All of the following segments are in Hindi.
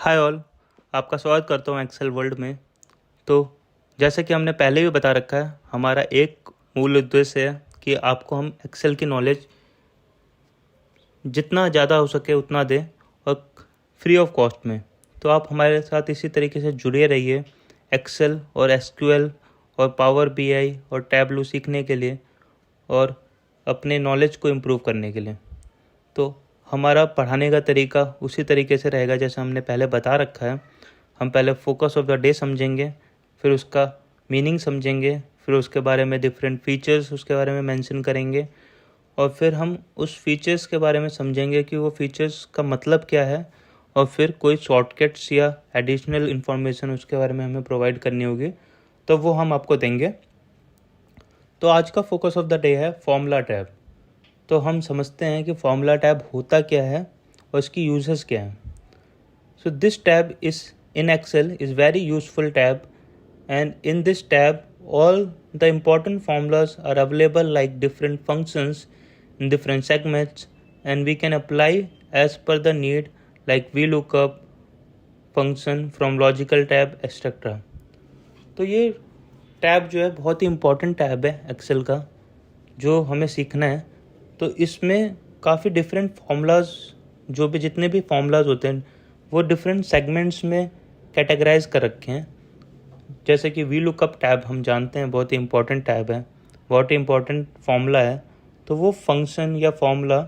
Hi all. आपका स्वागत करता हूँ एक्सेल वर्ल्ड में। तो जैसे कि हमने पहले भी बता रखा है, हमारा एक मूल उद्देश्य है कि आपको हम एक्सेल की नॉलेज जितना ज़्यादा हो सके उतना दें और फ्री ऑफ कॉस्ट में। तो आप हमारे साथ इसी तरीके से जुड़े रहिए एक्सेल और एसक्यूएल और पावर बीआई और टैबलू सीखने के लिए और अपने नॉलेज को इम्प्रूव करने के लिए। तो हमारा पढ़ाने का तरीका उसी तरीके से रहेगा जैसे हमने पहले बता रखा है। हम पहले फोकस ऑफ द डे समझेंगे, फिर उसका मीनिंग समझेंगे, फिर उसके बारे में डिफरेंट फीचर्स उसके बारे में मेंशन करेंगे और फिर हम उस फीचर्स के बारे में समझेंगे कि वो फीचर्स का मतलब क्या है और फिर कोई शॉर्टकट्स या एडिशनल इन्फॉर्मेशन उसके बारे में हमें प्रोवाइड करनी होगी तो वो हम आपको देंगे। तो आज का फोकस ऑफ द डे है फॉर्मूला टैब। तो हम समझते हैं कि फॉर्मूला टैब होता क्या है और इसकी यूजेस क्या हैं। So this tab is in Excel is very useful tab and in this tab all the important formulas are available like different functions in different segments and we can apply as per the need like VLOOKUP function from logical tab etc. तो ये टैब जो है बहुत ही इम्पोर्टेंट टैब है एक्सेल का जो हमें सीखना है। तो इसमें काफ़ी डिफरेंट फार्मूलाज जो भी जितने भी फार्मूलाज होते हैं वो डिफरेंट सेगमेंट्स में कैटेगराइज कर रखे हैं। जैसे कि वी लुकअप टैब हम जानते हैं बहुत ही इम्पोर्टेंट टैब है, बहुत ही इम्पोर्टेंट फार्मूला है। तो वो फंक्शन या फार्मूला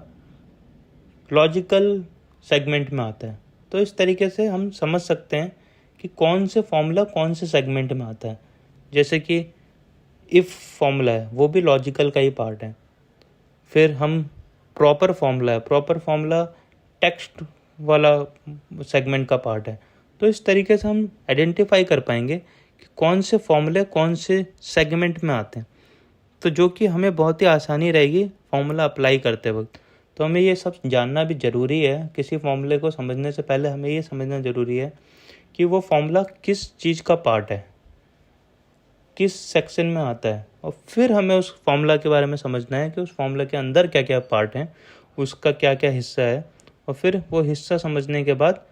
लॉजिकल सेगमेंट में आता है। तो इस तरीके से हम समझ सकते हैं कि कौन से फार्मूला कौन से सेगमेंट में आता है। जैसे कि इफ़ फार्मूला है वो भी लॉजिकल का ही पार्ट है। फिर हम प्रॉपर फार्मूला है, प्रॉपर फार्मूला टेक्स्ट वाला सेगमेंट का पार्ट है। तो इस तरीके से हम आइडेंटिफाई कर पाएंगे कि कौन से फॉर्मूले कौन से सेगमेंट में आते हैं। तो जो कि हमें बहुत ही आसानी रहेगी फॉर्मूला अप्लाई करते वक्त। तो हमें ये सब जानना भी ज़रूरी है। किसी फॉर्मूले को समझने से पहले हमें ये समझना ज़रूरी है कि वो फॉर्मूला किस चीज़ का पार्ट है, किस सेक्शन में आता है, और फिर हमें उस फॉर्मूला के बारे में समझना है कि उस फॉर्मूला के अंदर क्या क्या पार्ट हैं, उसका क्या क्या हिस्सा है। और फिर वो हिस्सा समझने के बाद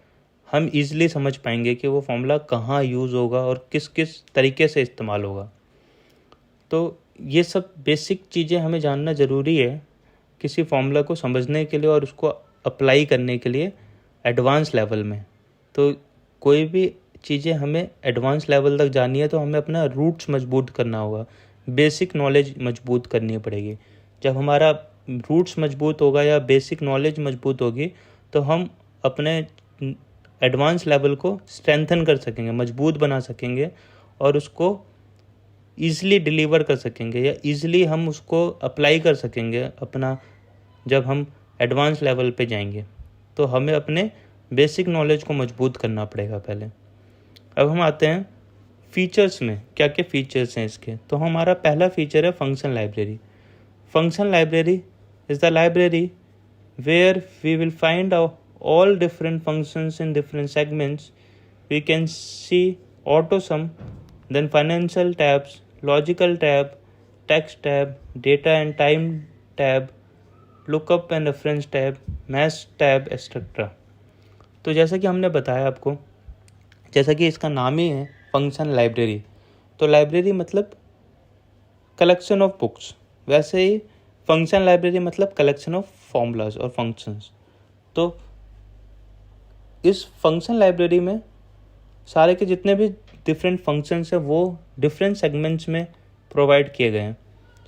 हम ईज़िली समझ पाएंगे कि वो फॉर्मूला कहाँ यूज़ होगा और किस किस तरीके से इस्तेमाल होगा। तो ये सब बेसिक चीज़ें हमें जानना ज़रूरी है किसी फॉर्मूला को समझने के लिए और उसको अप्लाई करने के लिए एडवांस लेवल में। तो कोई भी चीज़ें हमें एडवांस लेवल तक जाननी है तो हमें अपना रूट्स मजबूत करना होगा, बेसिक नॉलेज मजबूत करनी पड़ेगी। जब हमारा रूट्स मजबूत होगा या बेसिक नॉलेज मजबूत होगी तो हम अपने एडवांस लेवल को स्ट्रेंथन कर सकेंगे, मजबूत बना सकेंगे और उसको ईज़िली डिलीवर कर सकेंगे या ईज़िली हम उसको अप्लाई कर सकेंगे अपना जब हम एडवांस लेवल पे जाएंगे। तो हमें अपने बेसिक नॉलेज को मजबूत करना पड़ेगा पहले। अब हम आते हैं फीचर्स में, क्या क्या फीचर्स हैं इसके। तो हमारा पहला फीचर है function library. Function library is the library where we will find all different functions in different segments. We can see AutoSum, then financial tabs, logical tab, text tab, data and time tab, lookup and reference tab, math tab, etc. तो जैसा कि हमने बताया आपको, जैसा कि इसका नाम ही है फंक्शन लाइब्रेरी, तो लाइब्रेरी मतलब कलेक्शन ऑफ बुक्स, वैसे ही फंक्शन लाइब्रेरी मतलब कलेक्शन ऑफ फॉर्मूलाज और फंक्शंस। तो इस फंक्शन लाइब्रेरी में सारे के जितने भी डिफरेंट फंक्शंस हैं वो डिफरेंट सेगमेंट्स में प्रोवाइड किए गए हैं।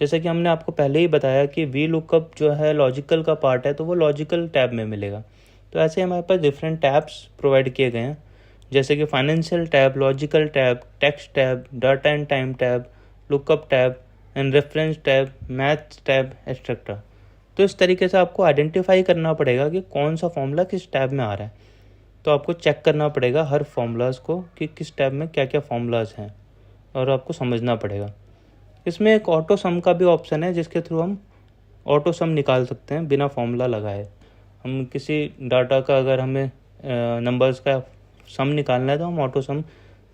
जैसे कि हमने आपको पहले ही बताया कि वी लुकअप जो है लॉजिकल का पार्ट है तो वो लॉजिकल टैब में मिलेगा। तो ऐसे हमारे पास डिफरेंट टैब्स प्रोवाइड किए गए हैं जैसे कि financial tab, logical tab, text tab, data and time tab, lookup tab and reference tab, math tab etcetera. तो इस तरीके से आपको आइडेंटिफाई करना पड़ेगा कि कौन सा फॉर्मूला किस टैब में आ रहा है। तो आपको चेक करना पड़ेगा हर फॉर्मूलाज को कि किस टैब में क्या क्या फॉर्मूलाज हैं और आपको समझना पड़ेगा। इसमें एक ऑटो सम का भी ऑप्शन है जिसके थ्रू हम ऑटो सम निकाल सकते हैं बिना फॉर्मूला लगाए। हम किसी डाटा का अगर हमें नंबर्स का सम निकालना है तो हम ऑटो सम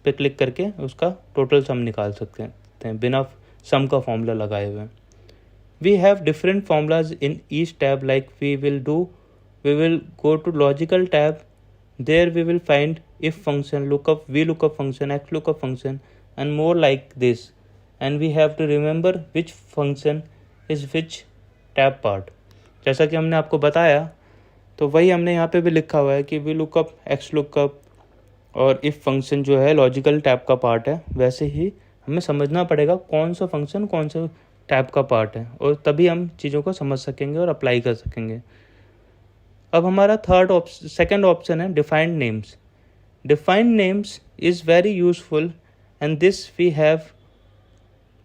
पे क्लिक करके उसका टोटल सम निकाल सकते हैं बिना सम का फॉर्मूला लगाए हुए। We have different formulas in each tab like we will go to logical tab, There we will find if function, lookup, VLOOKUP function, XLOOKUP function and more like this, and we have to remember which function is which tab part. जैसा कि हमने आपको बताया तो वही हमने यहाँ पे भी लिखा हुआ है कि VLOOKUP, XLOOKUP और इफ फंक्शन जो है लॉजिकल टैब का पार्ट है। वैसे ही हमें समझना पड़ेगा कौन सा फंक्शन कौन सा टैब का पार्ट है, और तभी हम चीज़ों को समझ सकेंगे और अप्लाई कर सकेंगे। अब हमारा सेकंड ऑप्शन है defined names. Defined names is very useful and this we have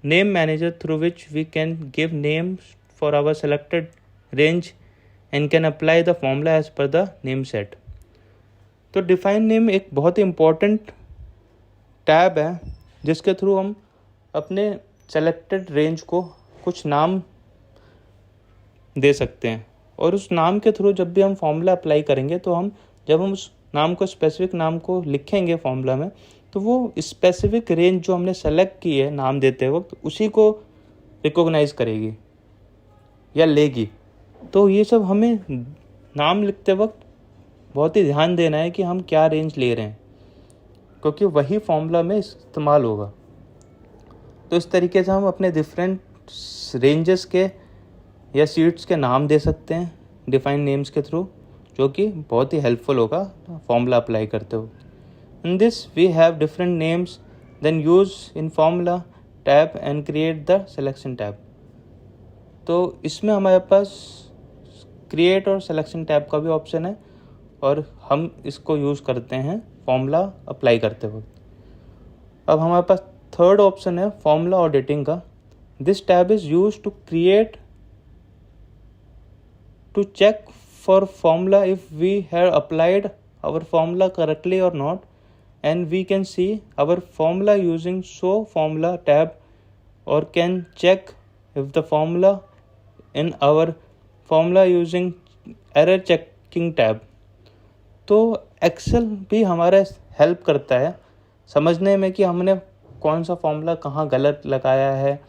name manager through which we can give names for our selected range and can apply the formula as per the name set. तो डिफाइन नेम एक बहुत ही इम्पॉर्टेंट टैब है जिसके थ्रू हम अपने सेलेक्टेड रेंज को कुछ नाम दे सकते हैं, और उस नाम के थ्रू जब भी हम फॉर्मूला अप्लाई करेंगे तो जब हम उस नाम को स्पेसिफिक नाम को लिखेंगे फॉर्मूला में तो वो स्पेसिफिक रेंज जो हमने सेलेक्ट की है नाम देते वक्त उसी को रिकॉग्नाइज करेगी या लेगी। तो ये सब हमें नाम लिखते वक्त बहुत ही ध्यान देना है कि हम क्या रेंज ले रहे हैं, क्योंकि वही फॉर्मूला में इस्तेमाल होगा। तो इस तरीके से हम अपने डिफरेंट रेंजेस के या सीट्स के नाम दे सकते हैं डिफाइन नेम्स के थ्रू, जो कि बहुत ही हेल्पफुल होगा फॉर्मूला अप्लाई करते हो। In this we have different names then use in formula tab and create the selection tab. तो इसमें हमारे पास क्रिएट और सिलेक्शन टैब का भी ऑप्शन है, और हम इसको यूज़ करते हैं फॉर्मूला अप्लाई करते वक्त। अब हमारे पास थर्ड ऑप्शन है फॉर्मूला ऑडिटिंग का। This tab is use to create to check for formula if we have applied our formula correctly और not, and we can see our formula using show formula tab, और can check if the formula in our formula using error checking tab. तो एक्सेल भी हमारा हेल्प करता है समझने में कि हमने कौन सा फॉर्मूला कहाँ गलत लगाया है,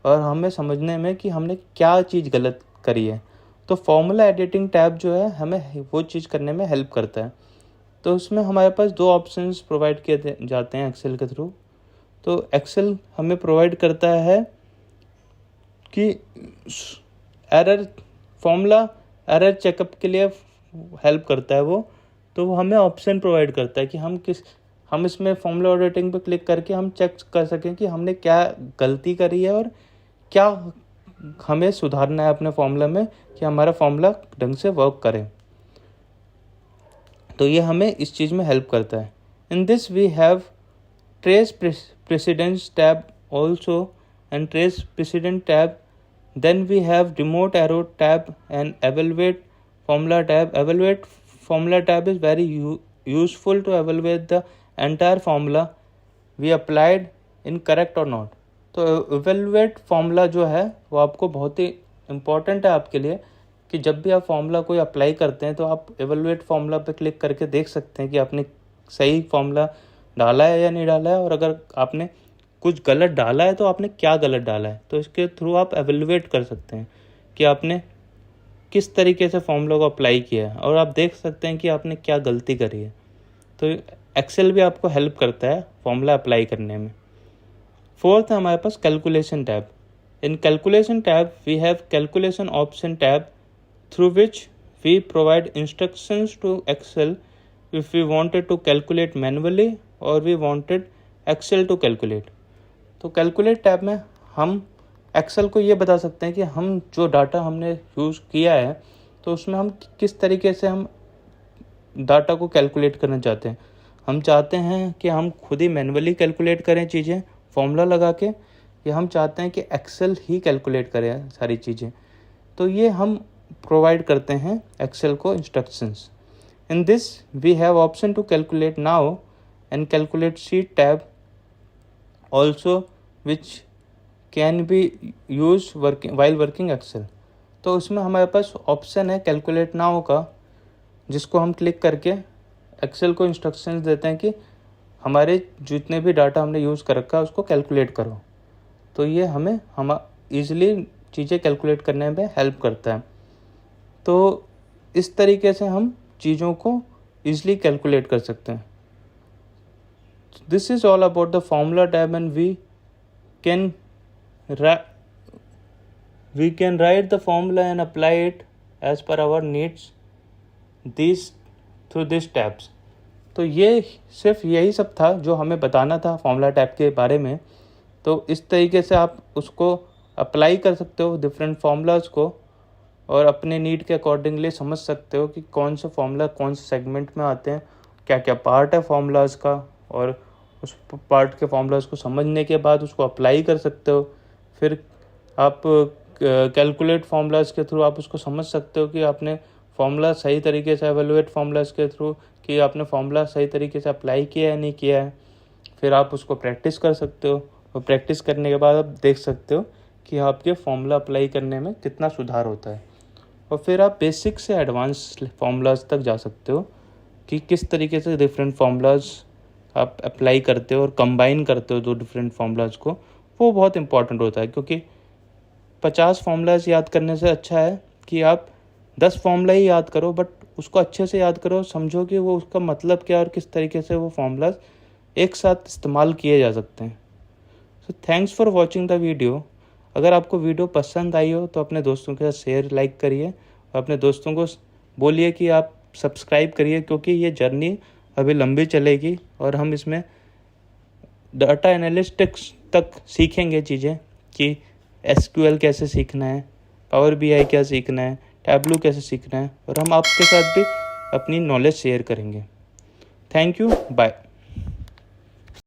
और हमें समझने में कि हमने क्या चीज़ गलत करी है। तो फॉर्मूला एडिटिंग टैब जो है हमें वो चीज़ करने में हेल्प करता है। तो उसमें हमारे पास दो ऑप्शंस प्रोवाइड किए जाते हैं एक्सेल के थ्रू। तो एक्सेल हमें प्रोवाइड करता है कि फॉर्मूला एरर चेकअप के लिए हेल्प करता है वो। तो वो हमें ऑप्शन प्रोवाइड करता है कि हम इसमें फॉर्मूला ऑडिटिंग पे क्लिक करके हम चेक कर सकें कि हमने क्या गलती करी है और क्या हमें सुधारना है अपने फॉर्मूला में कि हमारा फॉर्मूला ढंग से वर्क करे। तो ये हमें इस चीज़ में हेल्प करता है। In this we have trace precedents tab also and trace precedent tab. Then we have remove arrow tab and evaluate formula tab. Evaluate formula tab is very useful to evaluate the entire formula we applied in correct or not। तो evaluate formula जो है वो आपको बहुत ही इम्पॉर्टेंट है आपके लिए कि जब भी आप फॉर्मूला कोई अप्लाई करते हैं तो आप evaluate formula पे क्लिक करके देख सकते हैं कि आपने सही फॉर्मूला डाला है या नहीं डाला है, और अगर आपने कुछ गलत डाला है तो आपने क्या गलत डाला है। तो इसके थ्रू आप evaluate कर सकते हैं कि आपने किस तरीके से फॉर्मूला को अप्लाई किया है, और आप देख सकते हैं कि आपने क्या गलती करी है। तो एक्सेल भी आपको हेल्प करता है फॉर्मूला अप्लाई करने में। फोर्थ है हमारे पास calculation tab. In calculation tab we have calculation option tab through which we provide instructions to Excel if we wanted to calculate manually और we wanted Excel to calculate. तो कैलकुलेट टैब में हम एक्सेल को ये बता सकते हैं कि हम जो डाटा हमने यूज़ किया है तो उसमें हम किस तरीके से हम डाटा को कैलकुलेट करना चाहते हैं। हम चाहते हैं कि हम खुद ही मैन्युअली कैलकुलेट करें चीज़ें फॉर्मूला लगा के, या हम चाहते हैं कि एक्सेल ही कैलकुलेट करे सारी चीज़ें। तो ये हम प्रोवाइड करते हैं एक्सेल को instructions. In this we have option to calculate now and calculate sheet tab also which can be use while working Excel. तो उसमें हमारे पास ऑप्शन है कैलकुलेट नाउ का, जिसको हम क्लिक करके एक्सेल को इंस्ट्रक्शंस देते हैं कि हमारे जितने भी डाटा हमने यूज़ कर रखा है उसको कैलकुलेट करो। तो ये हमें ईज़िली चीज़ें कैलकुलेट करने में हेल्प करता है। तो इस तरीके से हम चीज़ों को ईजिली कैलकुलेट कर सकते हैं। This is all about the formula tab and we can write the formula and apply it as per our needs through these tabs। तो ये सिर्फ यही सब था जो हमें बताना था फॉर्मूला टैब के बारे में। तो इस तरीके से आप उसको अप्लाई कर सकते हो डिफरेंट फार्मूलाज को, और अपने नीड के अकॉर्डिंगली समझ सकते हो कि कौन से फार्मूला कौन से सेगमेंट में आते हैं, क्या क्या पार्ट है फार्मूलाज का, और उस पार्ट के फार्मूलाज को समझने के बाद उसको अप्लाई कर सकते हो। फिर आप कैलकुलेट फार्मूलाज के थ्रू आप उसको समझ सकते हो कि आपने फार्मूला सही तरीके से, एवेलुएट फार्मूलाज के थ्रू कि आपने फार्मूला सही तरीके से अप्लाई किया है नहीं किया है। फिर आप उसको प्रैक्टिस कर सकते हो, और प्रैक्टिस करने के बाद आप देख सकते हो कि आपके फार्मूला अप्लाई करने में कितना सुधार होता है। और फिर आप बेसिक से एडवांस फार्मूलाज तक जा सकते हो कि किस तरीके से डिफरेंट फार्मूलाज आप अप्लाई करते हो और कंबाइन करते हो दो डिफरेंट फार्मूलाज को। वो बहुत इंपॉर्टेंट होता है, क्योंकि 50 फार्मूलाज याद करने से अच्छा है कि आप 10 फार्मूला ही याद करो, बट उसको अच्छे से याद करो, समझो कि वो उसका मतलब क्या और किस तरीके से वो फार्मूलाज एक साथ इस्तेमाल किए जा सकते हैं। So thanks for watching the video. अगर आपको वीडियो पसंद आई हो तो अपने दोस्तों के साथ शेयर लाइक करिए, और अपने दोस्तों को बोलिए कि आप सब्सक्राइब करिए, क्योंकि ये जर्नी अभी लंबी चलेगी और हम इसमें डाटा एनालिटिक्स तक सीखेंगे चीज़ें कि SQL कैसे सीखना है, पावर BI क्या सीखना है, टैबलू कैसे सीखना है, और हम आपके साथ भी अपनी नॉलेज शेयर करेंगे। Thank you, bye.